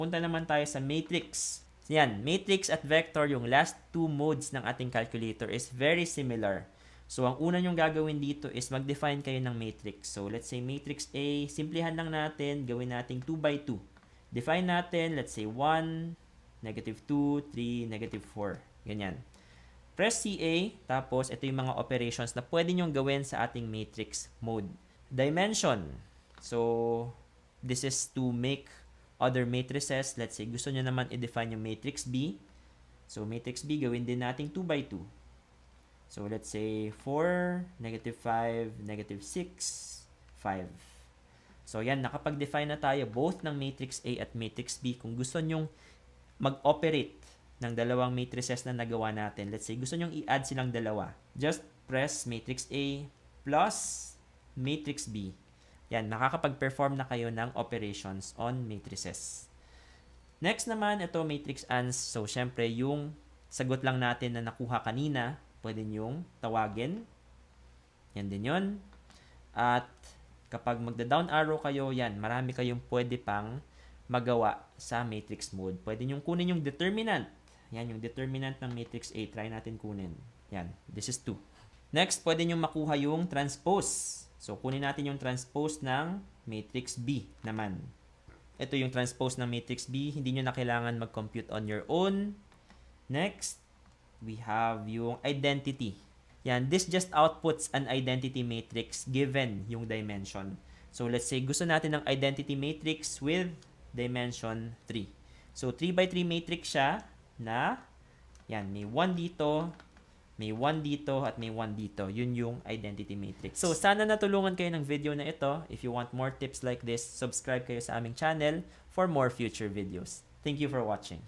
Punta naman tayo sa matrix. Yan, matrix at vector, yung last two modes ng ating calculator is very similar. So, ang una nyong gagawin dito is mag-define kayo ng matrix. So, let's say matrix A, simplihan lang natin, gawin natin 2 by 2. Define natin, let's say 1, negative 2, 3, negative 4. Ganyan. Press CA, tapos ito yung mga operations na pwede nyong gawin sa ating matrix mode. Dimension. So, this is to make other matrices. Let's say, gusto nyo naman i-define yung matrix B. So, matrix B, gawin din natin 2 by 2. So, let's say 4, negative 5, negative 6, 5. So, yan, nakapag-define na tayo both ng matrix A at matrix B. Kung gusto nyong mag-operate ng dalawang matrices na nagawa natin, let's say, gusto nyong i-add silang dalawa, just press matrix A plus matrix B. Yan, makakapag-perform na kayo ng operations on matrices. Next naman, ito matrix ANS. So, syempre, yung sagot lang natin na nakuha kanina, pwede nyong tawagin. Yan din yun. At kapag magda-down arrow kayo, yan, marami kayong pwede pang magawa sa matrix mode. Pwede nyong kunin yung determinant. Yan, yung determinant ng matrix A. Try natin kunin. Yan, this is 2. Next, pwede nyong makuha yung transpose. So, kunin natin yung transpose ng matrix B naman. Ito yung transpose ng matrix B. Hindi nyo na kailangan mag-compute on your own. Next, we have yung identity. Yan, this just outputs an identity matrix given yung dimension. So, let's say gusto natin ng identity matrix with dimension 3. So, 3 by 3 matrix siya na, yan, may 1 dito, may 1 dito, at may 1 dito. Yun yung identity matrix. So, sana natulungan kayo ng video na ito. If you want more tips like this, subscribe kayo sa aming channel for more future videos. Thank you for watching.